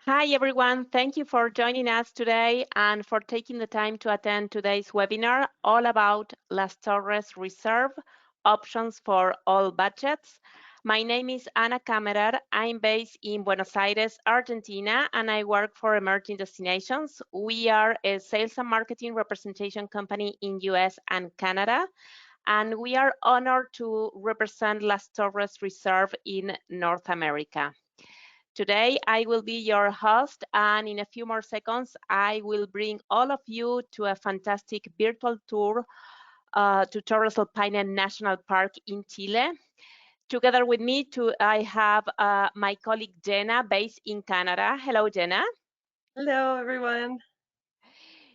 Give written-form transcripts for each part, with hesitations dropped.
Hi, everyone. Thank you for joining us today and for taking the time to attend today's webinar all about Las Torres Reserve Options for all budgets. My name is Ana Camerer. I'm based in Buenos Aires, Argentina, and I work for Emerging Destinations. We are a sales and marketing representation company in US and Canada, and we are honored to represent Las Torres Reserve in North America. Today, I will be your host, and in a few more seconds, I will bring all of you to a fantastic virtual tour to Torres del Paine National Park in Chile. Together with me, I have my colleague Jenna, based in Canada. Hello, Jenna. Hello, everyone.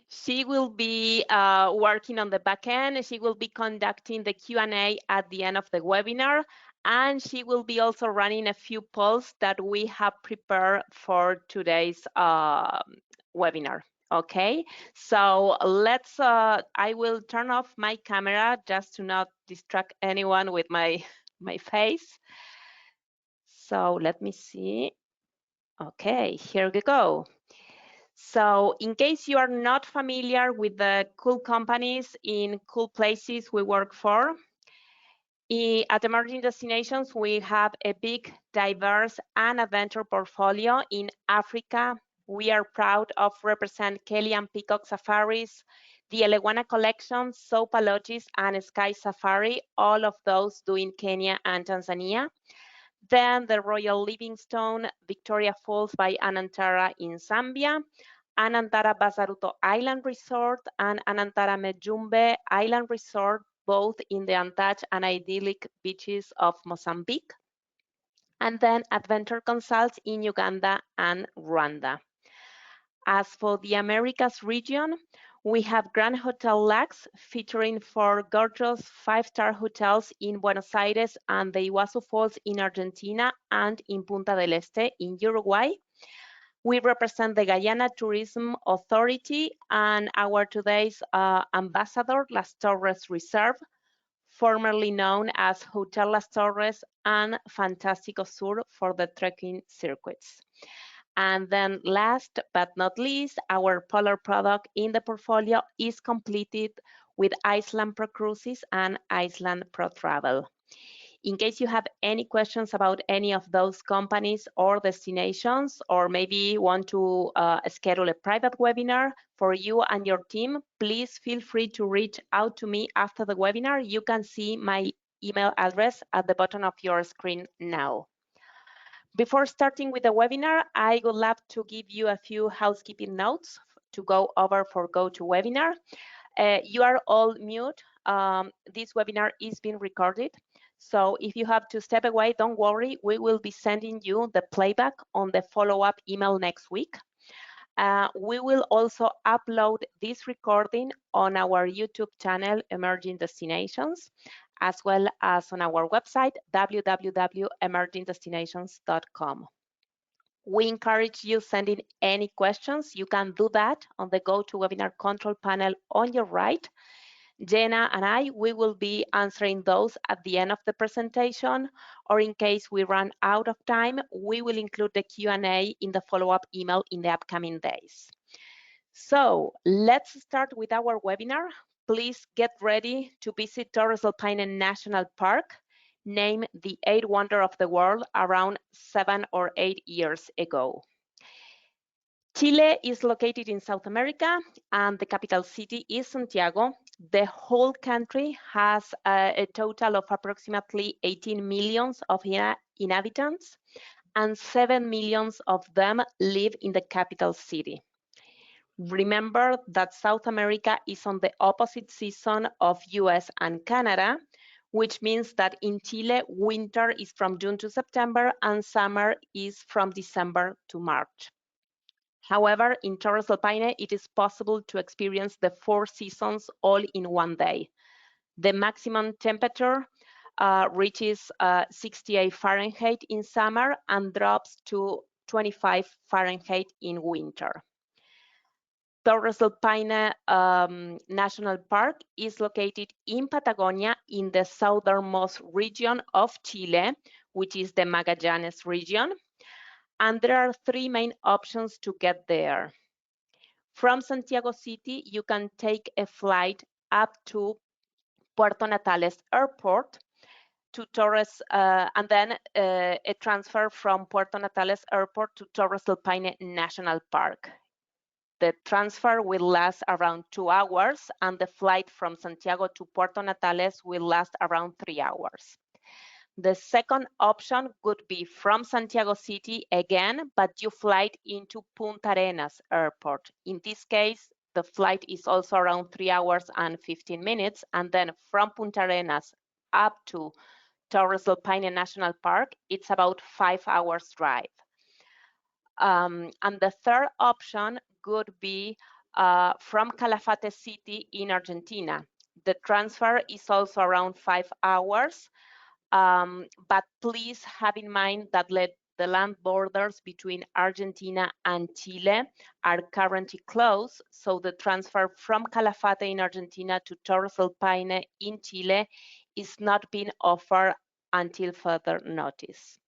She will be working on the back end. She will be conducting the Q&A at the end of the webinar, and she will be also running a few polls that we have prepared for today's webinar. Okay, so I will turn off my camera just to not distract anyone with my face. So let me see. Okay, here we go. So in case you are not familiar with the cool companies in cool places we work for, at Emerging Destinations, we have a big, diverse, and adventure portfolio in Africa. We are proud of represent Kelly and Peacock Safaris, the Elewana Collection, Sopa Lodges, and Sky Safari, all of those doing Kenya and Tanzania. Then the Royal Livingstone, Victoria Falls by Anantara in Zambia, Anantara Bazaruto Island Resort, and Anantara Mejumbe Island Resort, both in the untouched and idyllic beaches of Mozambique. And then Adventure Consults in Uganda and Rwanda. As for the Americas region, we have Grand Hotel Lux, featuring 4 gorgeous 5-star hotels in Buenos Aires and the Iguazu Falls in Argentina and in Punta del Este in Uruguay. We represent the Guyana Tourism Authority and our today's ambassador, Las Torres Reserve, formerly known as Hotel Las Torres and Fantástico Sur for the trekking circuits. And then last but not least, our polar product in the portfolio is completed with Iceland Pro Cruises and Iceland Pro Travel. In case you have any questions about any of those companies or destinations, or maybe want to schedule a private webinar for you and your team, please feel free to reach out to me after the webinar. You can see my email address at the bottom of your screen now. Before starting with the webinar, I would love to give you a few housekeeping notes to go over for GoToWebinar. You are all mute. This webinar is being recorded. So if you have to step away, don't worry. We will be sending you the playback on the follow-up email next week. We will also upload this recording on our YouTube channel, Emerging Destinations, as well as on our website, www.emergingdestinations.com. We encourage you sending any questions. You can do that on the GoToWebinar control panel on your right. Jenna and we will be answering those at the end of the presentation, or in case we run out of time, we will include the Q&A in the follow-up email in the upcoming days. So let's start with our webinar. Please get ready to visit Torres del Paine National Park, named the 8th wonder of the world around 7 or 8 years ago. Chile is located in South America, and the capital city is Santiago. The whole country has a total of approximately 18 millions of inhabitants, and 7 millions of them live in the capital city. Remember that South America is on the opposite season of US and Canada, which means that in Chile, winter is from June to September and summer is from December to March. However, in Torres del Paine, it is possible to experience the 4 seasons all in one day. The maximum temperature reaches 68 Fahrenheit in summer and drops to 25 Fahrenheit in winter. Torres del Paine National Park is located in Patagonia in the southernmost region of Chile, which is the Magallanes region. And there are three main options to get there. From Santiago City, you can take a flight up to Puerto Natales Airport to Torres, and then a transfer from Puerto Natales Airport to Torres del Paine National Park. The transfer will last around 2 hours, and the flight from Santiago to Puerto Natales will last around 3 hours. The second option would be from Santiago City again, but you fly into Punta Arenas Airport. In this case, the flight is also around 3 hours and 15 minutes, and then from Punta Arenas up to Torres del Paine National Park, it's about 5 hours drive. And the third option would be from Calafate City in Argentina. The transfer is also around 5 hours, but please have in mind that the land borders between Argentina and Chile are currently closed, so the transfer from Calafate in Argentina to Torres del Paine in Chile is not being offered until further notice.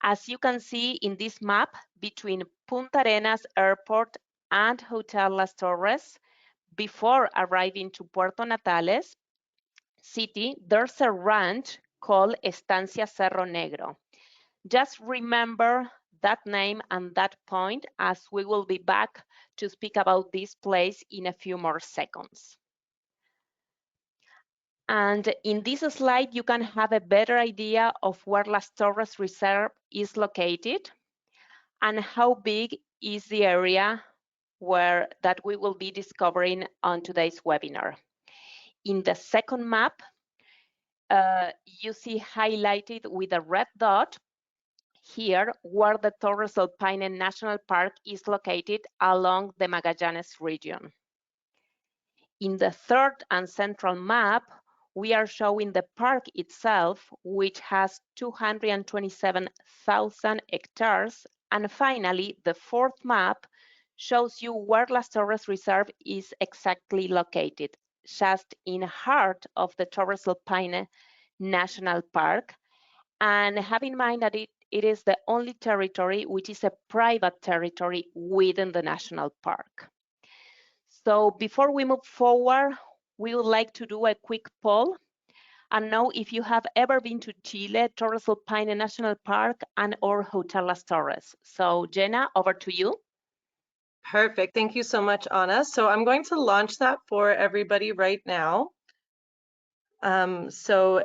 As you can see in this map, between Punta Arenas Airport and Hotel Las Torres, before arriving to Puerto Natales City, there's a ranch called Estancia Cerronegro. Just remember that name and that point, as we will be back to speak about this place in a few more seconds. And in this slide, you can have a better idea of where Las Torres Reserve is located and how big is the area that we will be discovering on today's webinar. In the second map, you see highlighted with a red dot here where the Torres del Paine National Park is located along the Magallanes region. In the third and central map, we are showing the park itself, which has 227,000 hectares. And finally, the fourth map shows you where Las Torres Reserve is exactly located, just in the heart of the Torres del Paine National Park. And have in mind that it is the only territory which is a private territory within the national park. So before we move forward, we would like to do a quick poll and know if you have ever been to Chile, Torres del Paine National Park, and or Hotel Las Torres. So Jenna, over to you. Perfect. Thank you so much, Anna. So I'm going to launch that for everybody right now. So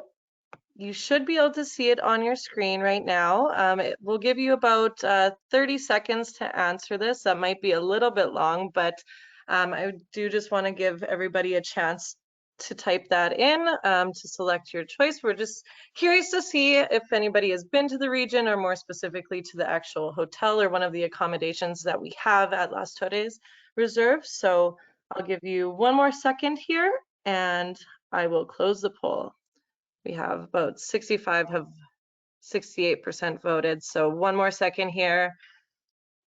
you should be able to see it on your screen right now. It will give you about 30 seconds to answer this. That might be a little bit long, but I do just want to give everybody a chance to type that in to select your choice. We're just curious to see if anybody has been to the region, or more specifically to the actual hotel or one of the accommodations that we have at Las Torres Reserve. So I'll give you one more second here and I will close the poll. We have about 68% voted. So one more second here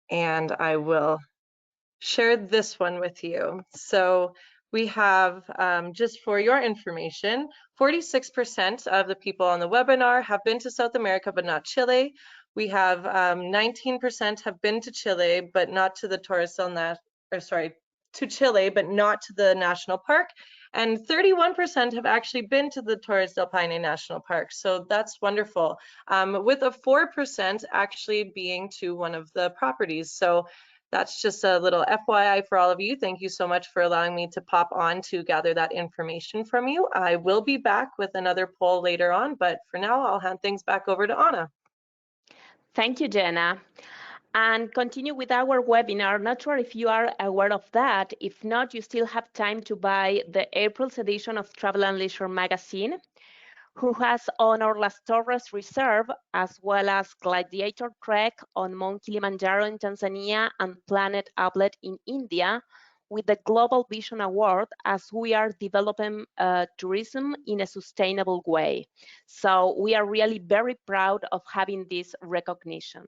and I will share this one with you. So we have, just for your information, 46% of the people on the webinar have been to South America, but not Chile. We have 19% have been to Chile, but not to the to Chile, but not to the national park. And 31% have actually been to the Torres del Paine National Park. So that's wonderful, with a 4% actually being to one of the properties. So that's just a little FYI for all of you. Thank you so much for allowing me to pop on to gather that information from you. I will be back with another poll later on, but for now, I'll hand things back over to Anna. Thank you, Jenna. And continue with our webinar. Not sure if you are aware of that. If not, you still have time to buy the April's edition of Travel and Leisure magazine, who has honored Las Torres Reserve, as well as Gladiator Trek on Mount Kilimanjaro in Tanzania and Planet Outlet in India, with the Global Vision Award, as we are developing tourism in a sustainable way. So we are really very proud of having this recognition.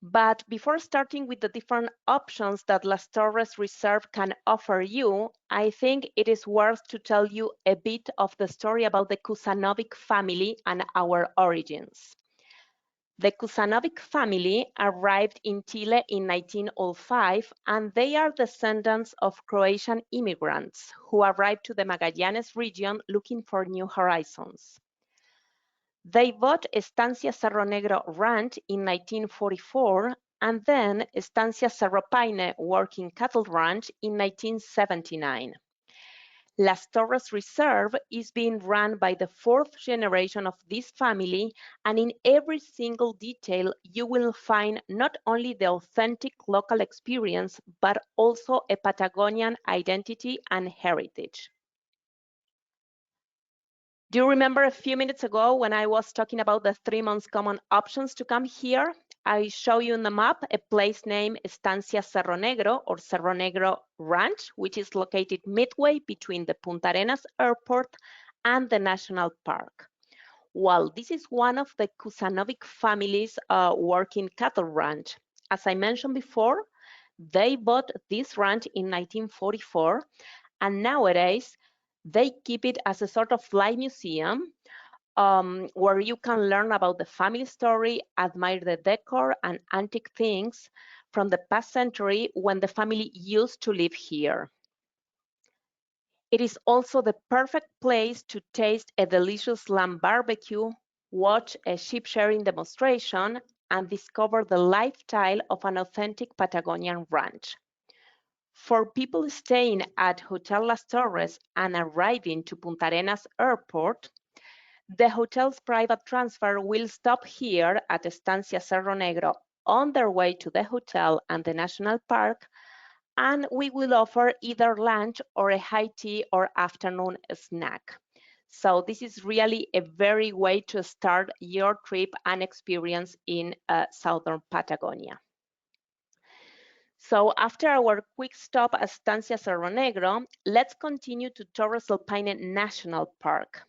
But before starting with the different options that Las Torres Reserve can offer you, I think it is worth to tell you a bit of the story about the Kusanovic family and our origins. The Kusanovic family arrived in Chile in 1905, and they are descendants of Croatian immigrants who arrived to the Magallanes region looking for new horizons. They bought Estancia Cerronegro Ranch in 1944 and then Estancia Cerro Paine Working Cattle Ranch in 1979. Las Torres Reserve is being run by the fourth generation of this family, and in every single detail you will find not only the authentic local experience, but also a Patagonian identity and heritage. Do you remember a few minutes ago when I was talking about the 3 months common options to come here? I show you in the map a place named Estancia Cerronegro or Cerronegro Ranch, which is located midway between the Punta Arenas airport and the national park. Well, this is one of the Kusanovic family's working cattle ranch. As I mentioned before, they bought this ranch in 1944, and nowadays they keep it as a sort of live museum where you can learn about the family story, admire the decor and antique things from the past century when the family used to live here. It is also the perfect place to taste a delicious lamb barbecue, watch a sheep shearing demonstration, and discover the lifestyle of an authentic Patagonian ranch. For people staying at Hotel Las Torres and arriving to Punta Arenas Airport, the hotel's private transfer will stop here at Estancia Cerronegro on their way to the hotel and the national park, and we will offer either lunch or a high tea or afternoon snack. So this is really a very way to start your trip and experience in southern Patagonia. So after our quick stop at Estancia Cerronegro, let's continue to Torres del Paine National Park.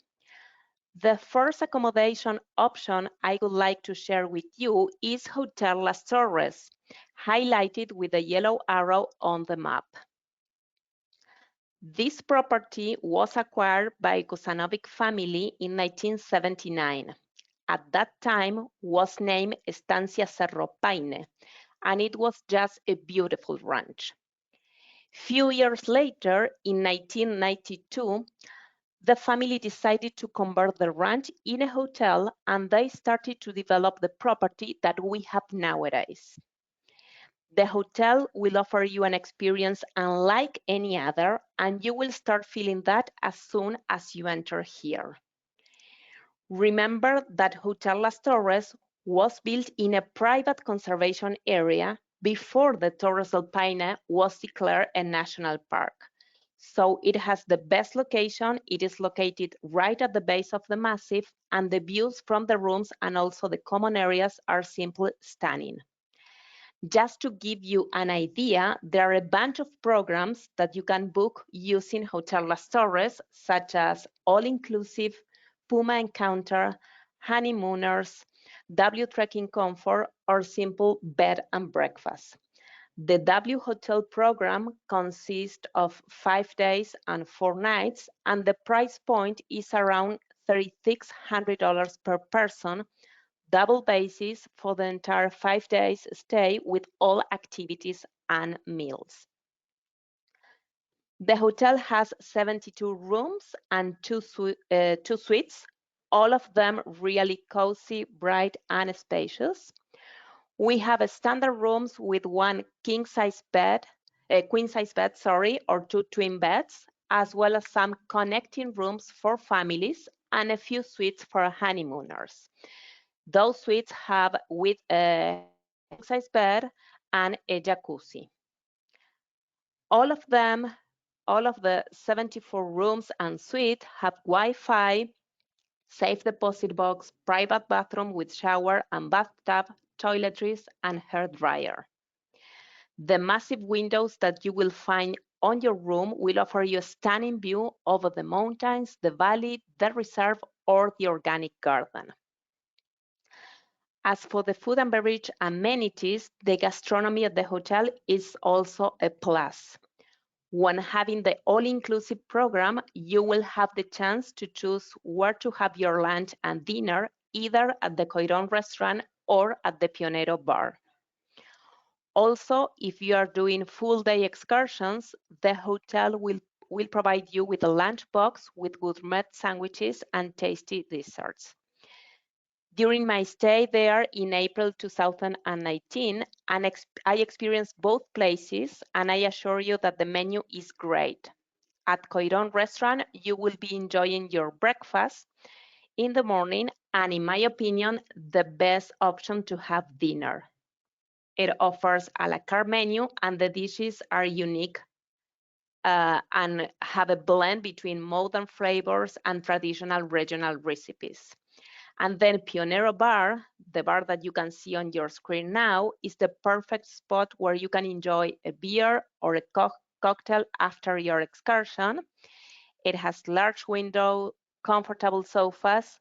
The first accommodation option I would like to share with you is Hotel Las Torres, highlighted with the yellow arrow on the map. This property was acquired by Kusanovic family in 1979. At that time was named Estancia Cerro Paine, and it was just a beautiful ranch. Few years later, in 1992, the family decided to convert the ranch in a hotel, and they started to develop the property that we have nowadays. The hotel will offer you an experience unlike any other, and you will start feeling that as soon as you enter here. Remember that Hotel Las Torres was built in a private conservation area before the Torres del Paine was declared a national park. So it has the best location. It is located right at the base of the massif, and the views from the rooms and also the common areas are simply stunning. Just to give you an idea, there are a bunch of programs that you can book using Hotel Las Torres, such as all-inclusive, Puma Encounter, honeymooners, W Trekking Comfort, or simple bed and breakfast. The W Hotel program consists of 5 days and 4 nights, and the price point is around $3,600 per person, double basis for the entire 5 days stay with all activities and meals. The hotel has 72 rooms and two suites, all of them really cozy, bright, and spacious. We have standard rooms with one queen size bed, or 2 twin beds, as well as some connecting rooms for families and a few suites for honeymooners. Those suites have with a king size bed and a jacuzzi. All of the 74 rooms and suite have Wi-Fi, safe deposit box, private bathroom with shower and bathtub, toiletries, and hair dryer. The massive windows that you will find on your room will offer you a stunning view over the mountains, the valley, the reserve, or the organic garden. As for the food and beverage amenities, the gastronomy at the hotel is also a plus. When having the all-inclusive program, you will have the chance to choose where to have your lunch and dinner, either at the Coirón restaurant or at the Pionero Bar. Also, if you are doing full-day excursions, the hotel will provide you with a lunchbox with gourmet sandwiches and tasty desserts. During my stay there in April 2019, I experienced both places, and I assure you that the menu is great. At Coirón restaurant, you will be enjoying your breakfast in the morning, and in my opinion, the best option to have dinner. It offers a la carte menu, and the dishes are unique and have a blend between modern flavors and traditional regional recipes. And then Pionero Bar, the bar that you can see on your screen now, is the perfect spot where you can enjoy a beer or a cocktail after your excursion. It has large window, comfortable sofas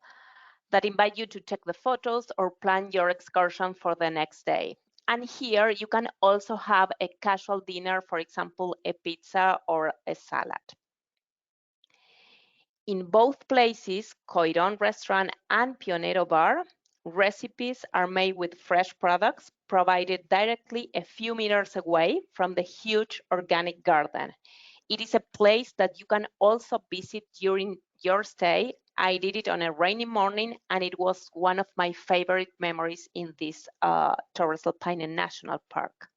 that invite you to take the photos or plan your excursion for the next day. And here you can also have a casual dinner, for example, a pizza or a salad. In both places, Coirón restaurant and Pionero Bar, recipes are made with fresh products provided directly a few meters away from the huge organic garden. It is a place that you can also visit during your stay. I did it on a rainy morning, and it was one of my favorite memories in this Torres del Paine National Park.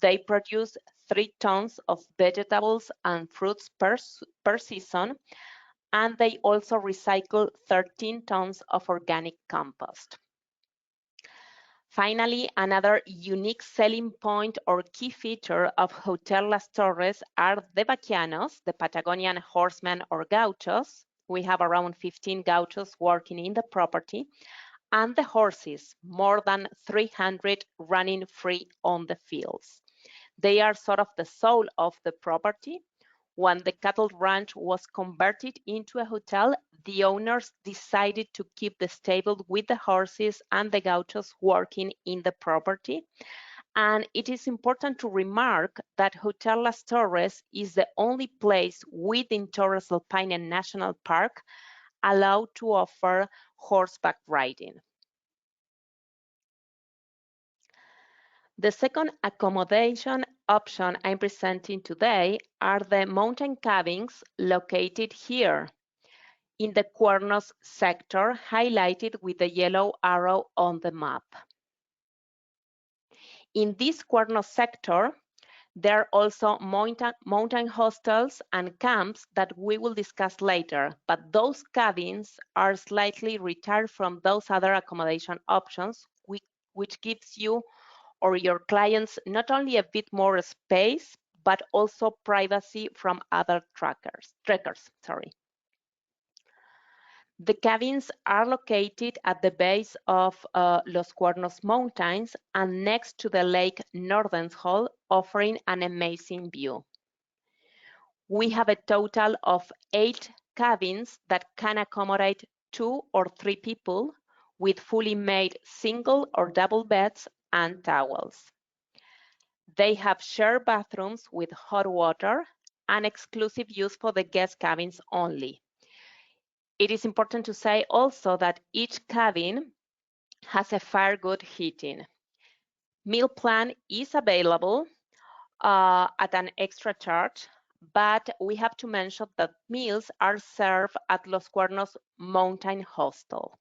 They produce 3 tons of vegetables and fruits per season, and they also recycle 13 tons of organic compost. Finally, another unique selling point or key feature of Hotel Las Torres are the vaquianos, the Patagonian horsemen or gauchos. We have around 15 gauchos working in the property, and the horses, more than 300 running free on the fields. They are sort of the soul of the property. When the cattle ranch was converted into a hotel, the owners decided to keep the stable with the horses and the gauchos working in the property. And it is important to remark that Hotel Las Torres is the only place within Torres del Paine National Park allowed to offer horseback riding. The second accommodation option I'm presenting today are the mountain cabins located here in the Cuernos sector, highlighted with the yellow arrow on the map. In this Cuernos sector, there are also mountain hostels and camps that we will discuss later, but those cabins are slightly retired from those other accommodation options, which gives you or your clients not only a bit more space, but also privacy from other trekkers. The cabins are located at the base of Los Cuernos Mountains and next to the Lake Nordenskjöld, offering an amazing view. We have a total of 8 cabins that can accommodate 2 or 3 people with fully made single or double beds and towels. They have shared bathrooms with hot water and exclusive use for the guest cabins only. It is important to say also that each cabin has a fire good heating. Meal plan is available at an extra charge, but we have to mention that meals are served at Los Cuernos Mountain Hostel.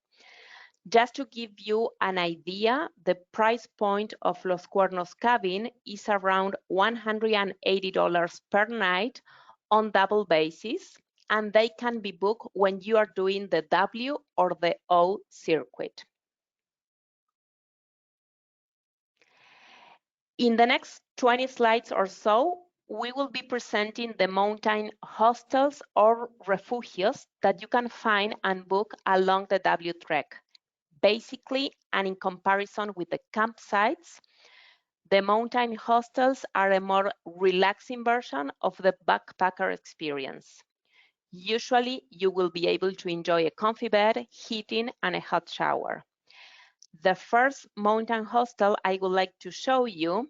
Just to give you an idea, the price point of Los Cuernos cabin is around $180 per night on double basis, and they can be booked when you are doing the W or the O circuit. In the next 20 slides or so, we will be presenting the mountain hostels or refugios that you can find and book along the W trek. Basically, and in comparison with the campsites, the mountain hostels are a more relaxing version of the backpacker experience. Usually, you will be able to enjoy a comfy bed, heating, and a hot shower. The first mountain hostel I would like to show you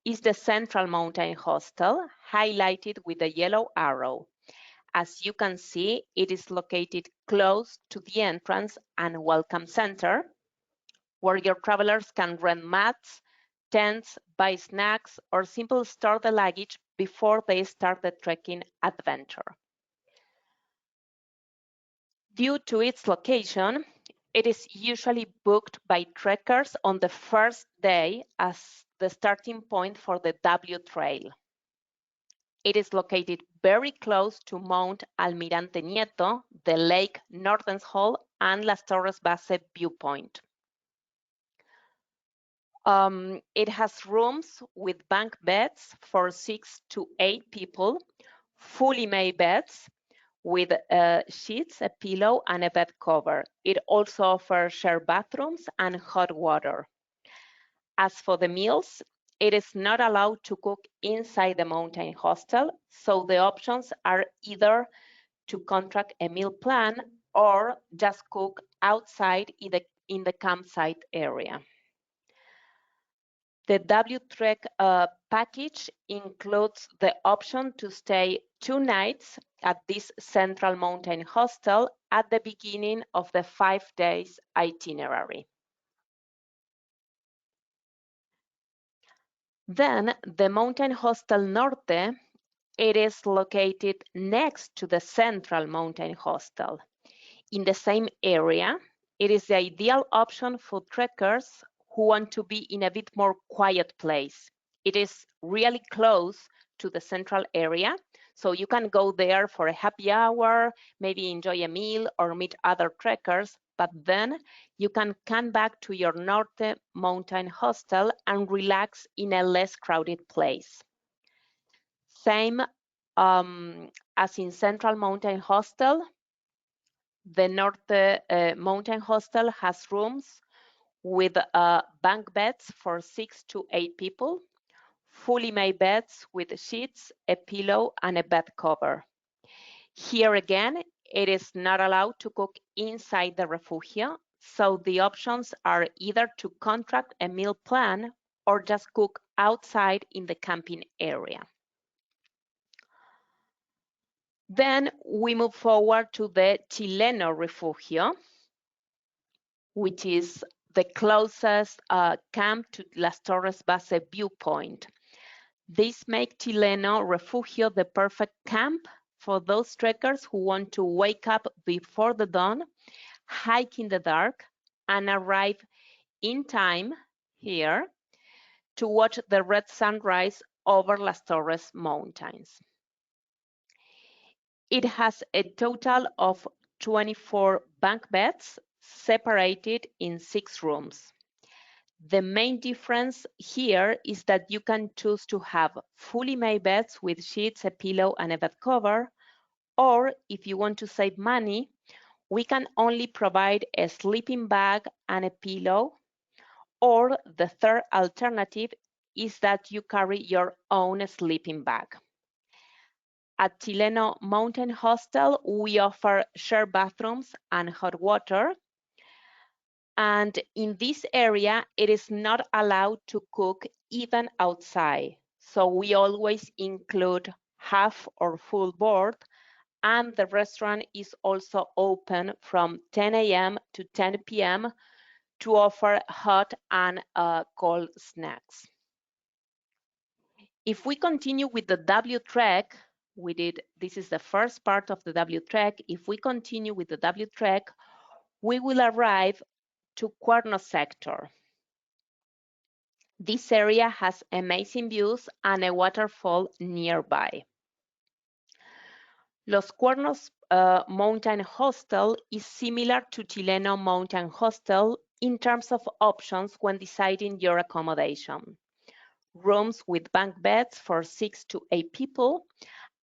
is the Central Mountain Hostel, highlighted with a yellow arrow. As you can see, it is located close to the entrance and welcome center. where your travelers can rent mats, tents, buy snacks, or simply store the luggage before they start the trekking adventure. Due to its location, it is usually booked by trekkers on the first day as the starting point for the W Trail. It is located very close to Mount Almirante Nieto, the Lake Norton's Hall, and Las Torres Base viewpoint. It has rooms with bunk beds for 6 to 8 people, fully made beds with sheets, a pillow, and a bed cover. It also offers shared bathrooms and hot water. As for the meals, it is not allowed to cook inside the mountain hostel, so the options are either to contract a meal plan or just cook outside in the campsite area. The W Trek package includes the option to stay 2 nights at this central mountain hostel at the beginning of the 5 days itinerary. Then the mountain hostel Norte, it is located next to the central mountain hostel. In the same area, it is the ideal option for trekkers who want to be in a bit more quiet place. It is really close to the central area, so you can go there for a happy hour, maybe enjoy a meal or meet other trekkers, but then you can come back to your Norte mountain hostel and relax in a less crowded place. Same as in Central Mountain Hostel, the Norte Mountain Hostel has rooms with bunk beds for 6 to 8 people, fully made beds with sheets, a pillow, and a bed cover. Here again, it is not allowed to cook inside the refugio, so the options are either to contract a meal plan or just cook outside in the camping area. Then we move forward to the Tilenofugio, which is the closest camp to Las Torres Base viewpoint. This makes Tilenofugio the perfect camp for those trekkers who want to wake up before the dawn, hike in the dark, and arrive in time here to watch the red sunrise over Las Torres mountains. It has a total of 24 bunk beds separated in 6 rooms. The main difference here is that you can choose to have fully made beds with sheets, a pillow, and a bed cover, or if you want to save money, we can only provide a sleeping bag and a pillow, or the third alternative is that you carry your own sleeping bag. At Tileno Mountain Hostel, we offer shared bathrooms and hot water. And in this area, it is not allowed to cook even outside. So we always include half or full board, and the restaurant is also open from 10 a.m. to 10 p.m. to offer hot and cold snacks. If we continue with the W Trek, this is the first part of the W Trek. If we continue with the W Trek, we will arrive to Cuerno sector. This area has amazing views and a waterfall nearby. Los Cuernos Mountain Hostel is similar to Tileno Mountain Hostel in terms of options when deciding your accommodation. Rooms with bunk beds for 6 to 8 people,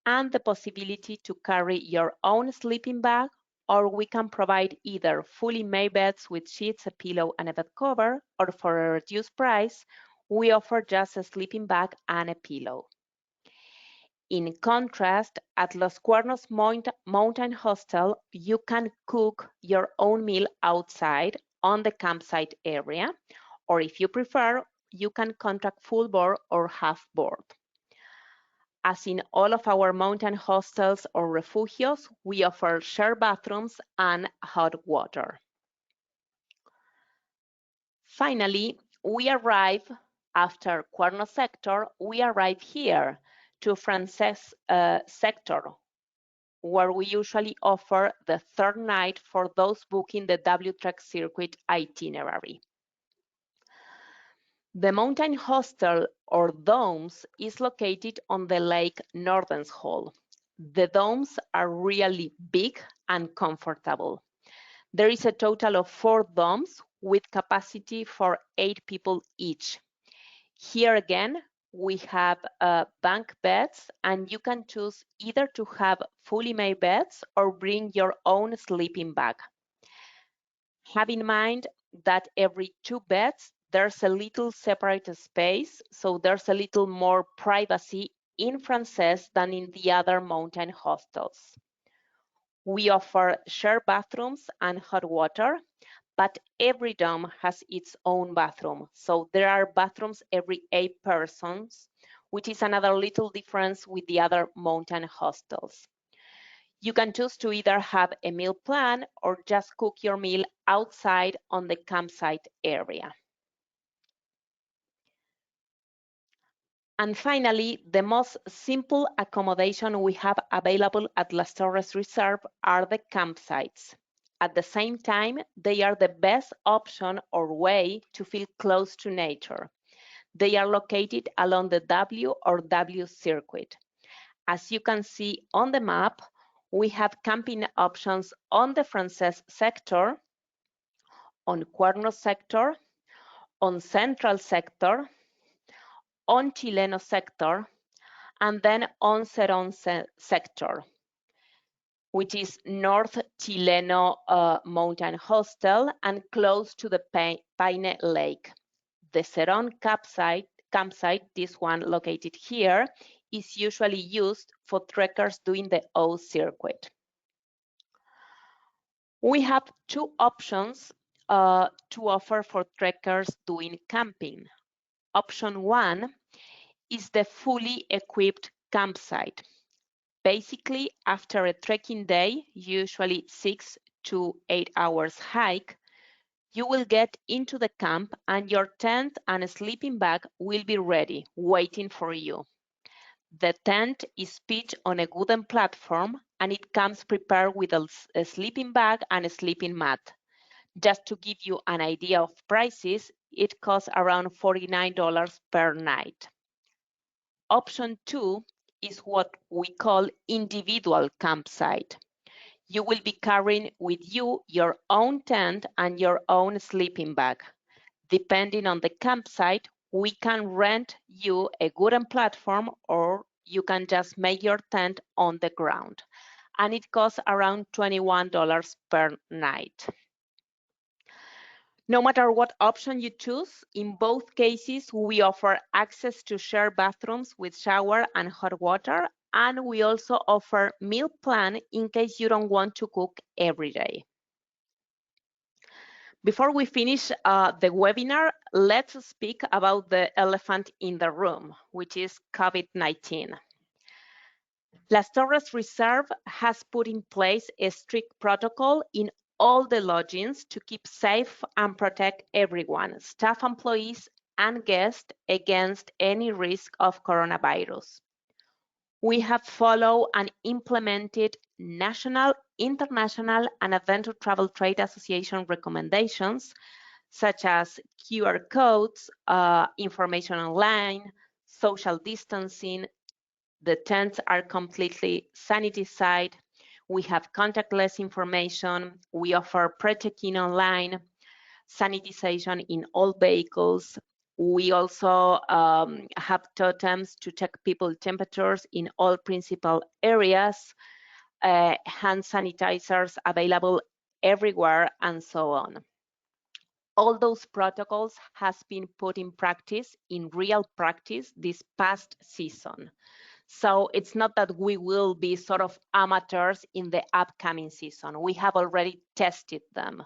and the possibility to carry your own sleeping bag, or we can provide either fully made beds with sheets, a pillow, and a bed cover, or for a reduced price, we offer just a sleeping bag and a pillow. In contrast, at Los Cuernos Mountain Hostel, you can cook your own meal outside on the campsite area, or if you prefer, you can contract full board or half board. As in all of our mountain hostels or refugios, we offer shared bathrooms and hot water. Finally, we arrive after Cuerno sector, we arrive here to Frances sector, where we usually offer the third night for those booking the W-Trek circuit itinerary. The mountain hostel or domes is located on the Lake Nordenskjöld. The domes are really big and comfortable. There is a total of 4 domes with capacity for 8 people each. Here again, we have bunk beds, and you can choose either to have fully made beds or bring your own sleeping bag. Have in mind that every 2 beds, there's a little separate space, so there's a little more privacy in Frances than in the other mountain hostels. We offer shared bathrooms and hot water, but every dome has its own bathroom. So there are bathrooms every 8 persons, which is another little difference with the other mountain hostels. You can choose to either have a meal plan or just cook your meal outside on the campsite area. And finally, the most simple accommodation we have available at Las Torres Reserve are the campsites. At the same time, they are the best option or way to feel close to nature. They are located along the W or W circuit. As you can see on the map, we have camping options on the Frances sector, on Cuerno sector, on Central sector, on Chileno sector, and then on Cerón sector, which is North Chileno Mountain Hostel and close to the Paine Lake. The Cerón campsite, this one located here, is usually used for trekkers doing the O circuit. We have 2 options to offer for trekkers doing camping. Option 1 is the fully equipped campsite. Basically, after a trekking day, usually 6 to 8 hours hike, you will get into the camp and your tent and sleeping bag will be ready, waiting for you. The tent is pitched on a wooden platform and it comes prepared with a sleeping bag and a sleeping mat. Just to give you an idea of prices, it costs around $49 per night. Option 2 is what we call individual campsite. You will be carrying with you your own tent and your own sleeping bag. Depending on the campsite, we can rent you a wooden platform or you can just make your tent on the ground. And it costs around $21 per night. No matter what option you choose, in both cases, we offer access to shared bathrooms with shower and hot water, and we also offer meal plan in case you don't want to cook every day. Before we finish the webinar, let's speak about the elephant in the room, which is COVID-19. Las Torres Reserve has put in place a strict protocol in all the lodgings to keep safe and protect everyone, staff, employees, and guests against any risk of coronavirus. We have followed and implemented national, international, and Adventure Travel Trade Association recommendations, such as QR codes, information online, social distancing. The tents are completely sanitized. We have contactless information. We offer pre-check-in online, sanitization in all vehicles. We also have totems to check people's temperatures in all principal areas, hand sanitizers available everywhere, and so on. All those protocols has been put in practice, in real practice, this past season. So it's not that we will be sort of amateurs in the upcoming season. We have already tested them.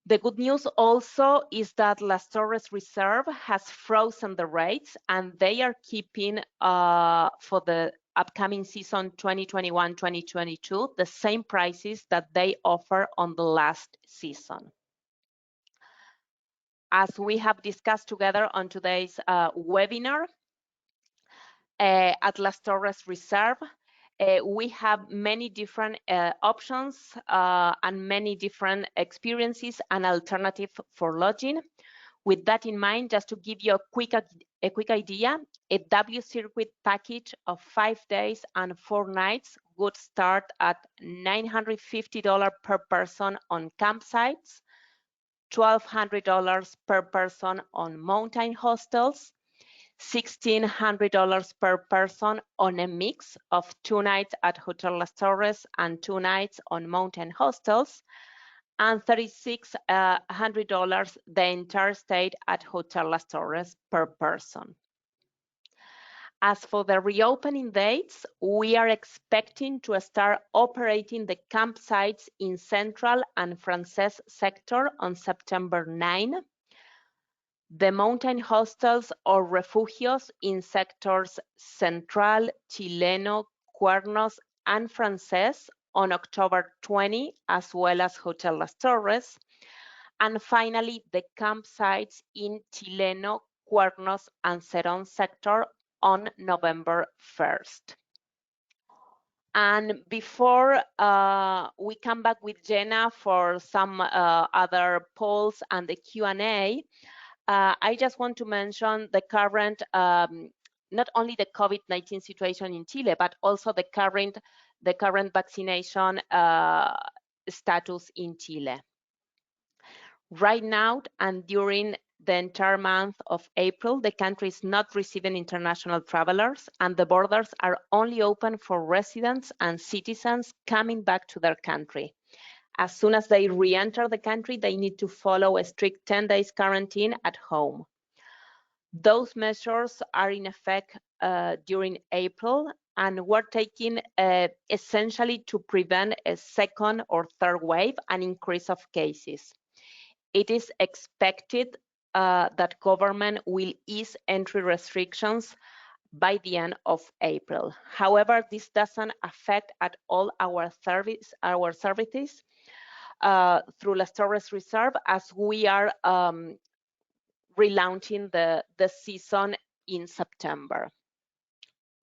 The good news also is that Las Torres Reserve has frozen the rates and they are keeping for the upcoming season 2021-2022 the same prices that they offer on the last season. As we have discussed together on today's webinar, at Las Torres Reserve, we have many different options and many different experiences and alternatives for lodging. With that in mind, just to give you a quick idea, a W circuit package of 5 days and 4 nights would start at $950 per person on campsites, $1,200 per person on mountain hostels, $1,600 per person on a mix of 2 nights at Hotel Las Torres and 2 nights on mountain hostels, and $3,600 the entire stay at Hotel Las Torres per person. As for the reopening dates, we are expecting to start operating the campsites in Central and Frances sector on September 9. The mountain hostels or refugios in sectors Central, Chileno, Cuernos, and Frances on October 20, as well as Hotel Las Torres. And finally, the campsites in Chileno, Cuernos, and Cerón sector on November 1st. And before we come back with Jenna for some other polls and the Q&A, I just want to mention the current, not only the COVID-19 situation in Chile, but also the current vaccination status in Chile. Right now, and during the entire month of April, the country is not receiving international travelers, and the borders are only open for residents and citizens coming back to their country. As soon as they re-enter the country, they need to follow a strict 10 days quarantine at home. Those measures are in effect during April and were taken essentially to prevent a second or third wave and increase of cases. It is expected that government will ease entry restrictions by the end of April. However, this doesn't affect at all our services through Las Torres Reserve, as we are relaunching the season in September.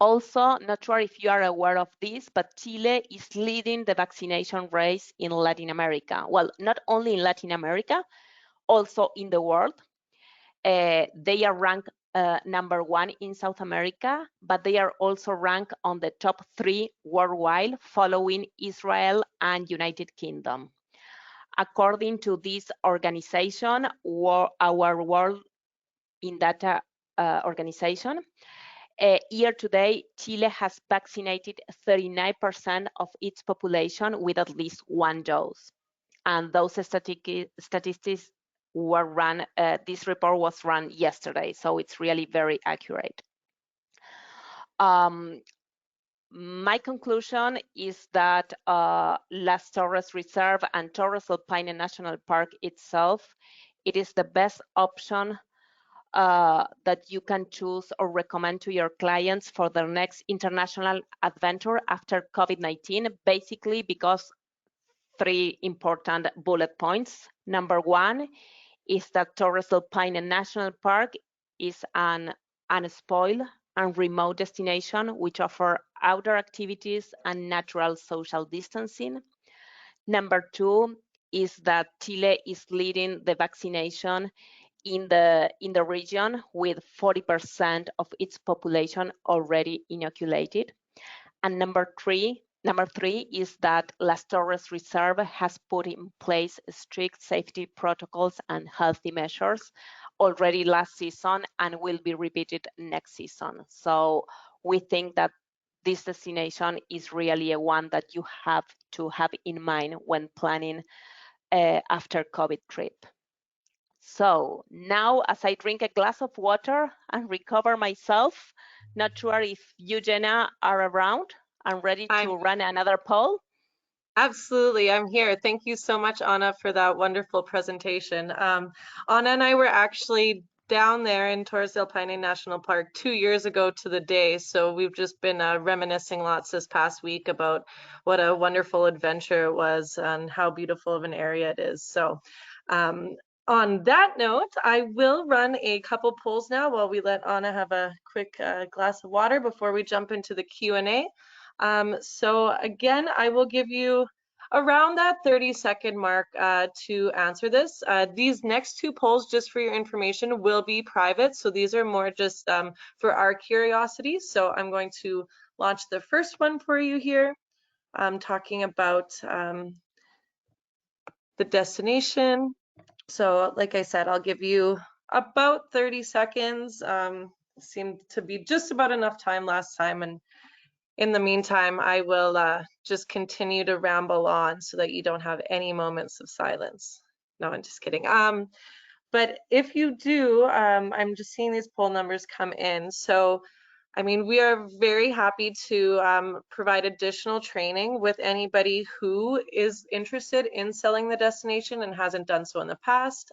Also, not sure if you are aware of this, but Chile is leading the vaccination race in Latin America. Well, not only in Latin America, also in the world. They are ranked #1 in South America, but they are also ranked on the top 3 worldwide, following Israel and United Kingdom. According to this organization, our World in Data organization, year to date, Chile has vaccinated 39% of its population with at least 1 dose. And those statistics were run, this report was run yesterday, so it's really very accurate. My conclusion is that Las Torres Reserve and Torres del Paine National Park itself, it is the best option that you can choose or recommend to your clients for their next international adventure after COVID-19, basically because 3 important bullet points. Number 1 is that Torres del Paine National Park is an unspoiled and remote destination which offer outdoor activities and natural social distancing. Number 2 is that Chile is leading the vaccination in the region with 40% of its population already inoculated. And number three is that Las Torres Reserve has put in place strict safety protocols and healthy measures already last season and will be repeated next season. So we think that this destination is really a one that you have to have in mind when planning after COVID trip. So now, as I drink a glass of water and recover myself, not sure if you, Jenna, are around and ready to run another poll. Absolutely, I'm here. Thank you so much, Anna, for that wonderful presentation. Anna and I were actually down there in Torres del Paine National Park 2 years ago to the day, so we've just been reminiscing lots this past week about what a wonderful adventure it was and how beautiful of an area it is. So On that note, I will run a couple polls now while we let Anna have a quick glass of water before we jump into the Q&A. So again, I will give you around that 30-second mark to answer this. These next two polls, just for your information, will be private. So these are more just for our curiosity. So I'm going to launch the first one for you here. I'm talking about the destination. So like I said, I'll give you about 30 seconds. Seemed to be just about enough time last time. And in the meantime, I will just continue to ramble on so that you don't have any moments of silence. No, I'm just kidding. But if you do, I'm just seeing these poll numbers come in. So I mean, we are very happy to provide additional training with anybody who is interested in selling the destination and hasn't done so in the past.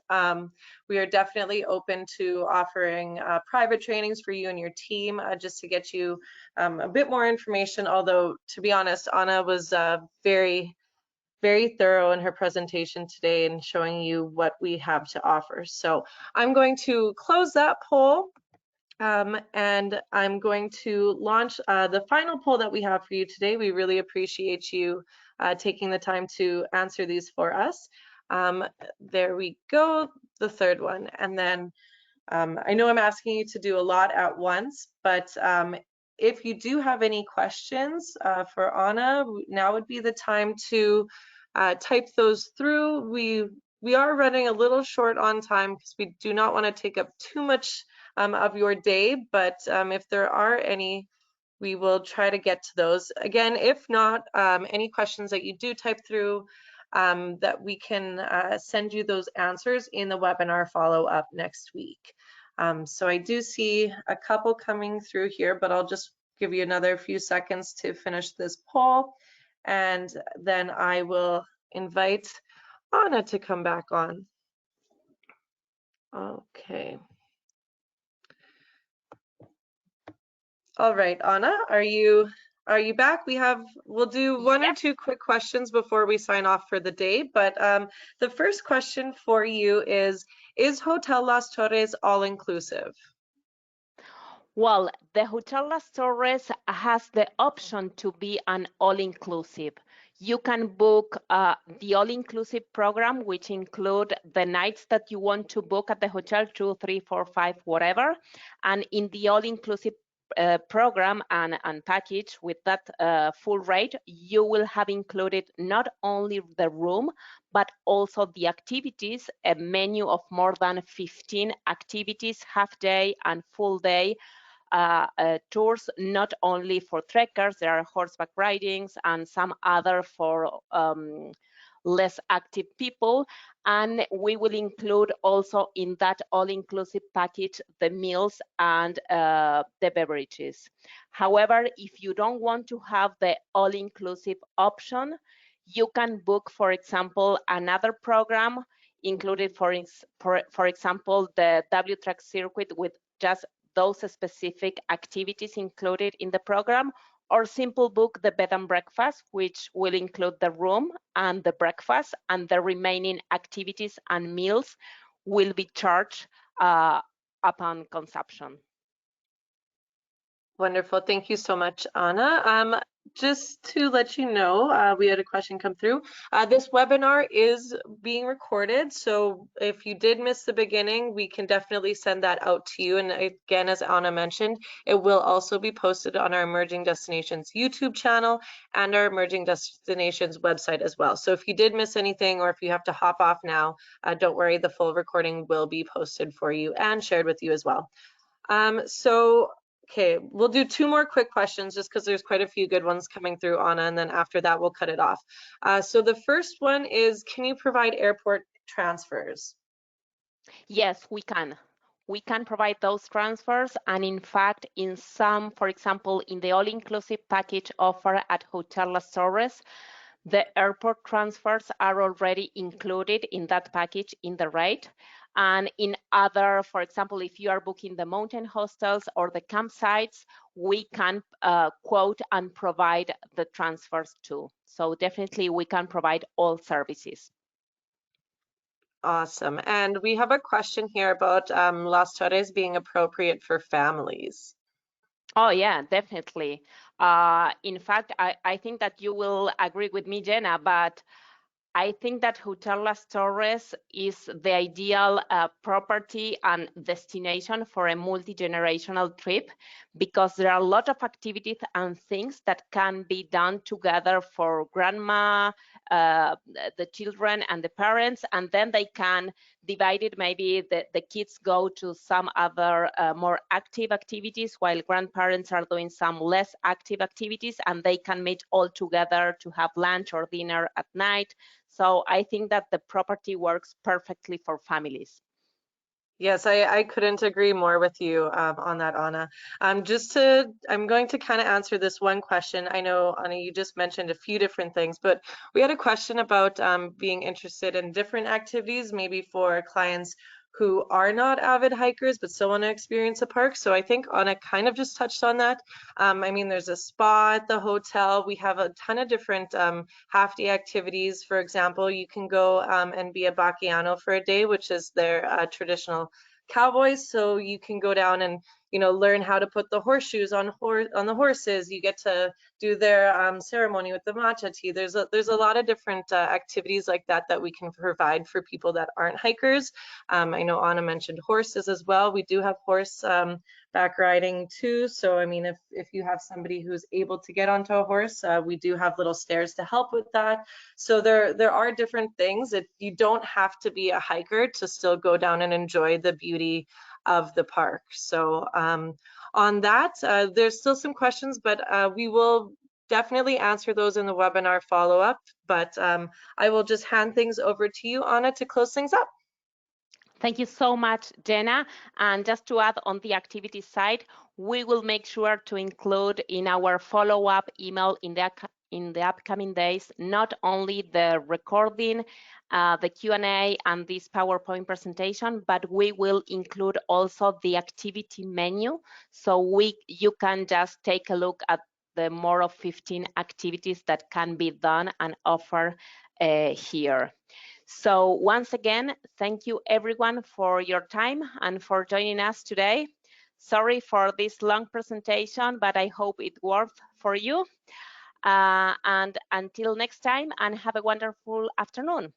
We are definitely open to offering private trainings for you and your team just to get you a bit more information. Although, to be honest, Anna was very thorough in her presentation today and showing you what we have to offer. So I'm going to close that poll. And I'm going to launch the final poll that we have for you today. We really appreciate you taking the time to answer these for us. There we go, the third one. And then I know I'm asking you to do a lot at once, but if you do have any questions for Anna, now would be the time to type those through. We are running a little short on time because we do not want to take up too much of your day, but if there are any, we will try to get to those. Again, if not, any questions that you do type through, that we can send you those answers in the webinar follow-up next week. So I do see a couple coming through here, but I'll just give you another few seconds to finish this poll, and then I will invite Anna to come back on. Okay. All right, Anna, are you back? We'll do one or two quick questions before we sign off for the day. But the first question for you is Hotel Las Torres all-inclusive? Well, the Hotel Las Torres has the option to be an all-inclusive. You can book the all-inclusive program, which include the nights that you want to book at the hotel, 2, 3, 4, 5, whatever. And in the all-inclusive program and package with that full rate, you will have included not only the room, but also the activities, a menu of more than 15 activities, half day and full day, tours, not only for trekkers, there are horseback ridings and some other for less active people. And we will include also in that all-inclusive package the meals and the beverages. However, if you don't want to have the all-inclusive option, you can book, for example, another program included, for example, the W-Track circuit with just those specific activities included in the program, or simple book the bed and breakfast, which will include the room and the breakfast, and the remaining activities and meals will be charged upon consumption. Wonderful. Thank you so much, Anna. Just to let you know, we had a question come through. This webinar is being recorded, so if you did miss the beginning, we can definitely send that out to you. And again, as Anna mentioned, it will also be posted on our Emerging Destinations YouTube channel and our Emerging Destinations website as well. So if you did miss anything, or if you have to hop off now, don't worry, the full recording will be posted for you and shared with you as well. Okay, we'll do two more quick questions just because there's quite a few good ones coming through, Anna, and then after that, we'll cut it off. So the first one is, can you provide airport transfers? Yes, we can. We can provide those transfers, and in fact, in some, for example, in the all-inclusive package offer at Hotel Las Torres, the airport transfers are already included in that package in the rate. And in other, for example, if you are booking the mountain hostels or the campsites, we can quote and provide the transfers too. So definitely we can provide all services. Awesome. And we have a question here about Las Torres being appropriate for families. Oh, yeah, definitely. In fact, I think that you will agree with me, Jenna, but I think that Hotel Las Torres is the ideal property and destination for a multi-generational trip because there are a lot of activities and things that can be done together for grandma, the children and the parents, and then they can divide it. Maybe the kids go to some other more active activities while grandparents are doing some less active activities, and they can meet all together to have lunch or dinner at night. So I think that the property works perfectly for families. Yes, I couldn't agree more with you on that, Anna. I'm going to kind of answer this one question. I know, Anna, you just mentioned a few different things, but we had a question about being interested in different activities, maybe for clients who are not avid hikers, but still want to experience a park. So I think Anna kind of just touched on that. I mean, there's a spa at the hotel. We have a ton of different half-day activities. For example, you can go and be a bacchiano for a day, which is their traditional cowboys. So you can go down and learn how to put the horseshoes on the horses. You get to do their ceremony with the matcha tea. There's a lot of different activities like that that we can provide for people that aren't hikers. I know Anna mentioned horses as well. We do have horse back riding too. So I mean, if you have somebody who's able to get onto a horse, we do have little stairs to help with that. So there are different things that you don't have to be a hiker to still go down and enjoy the beauty of the park. So on that, there's still some questions, but we will definitely answer those in the webinar follow-up. But I will just hand things over to you, Anna, to close things up. Thank you so much, Jenna. And just to add on the activity side, we will make sure to include in our follow-up email in the upcoming days, not only the recording, the Q&A and this PowerPoint presentation, but we will include also the activity menu. So you can just take a look at the more of 15 activities that can be done and offered here. So once again, thank you everyone for your time and for joining us today. Sorry for this long presentation, but I hope it worked for you. And until next time, and have a wonderful afternoon.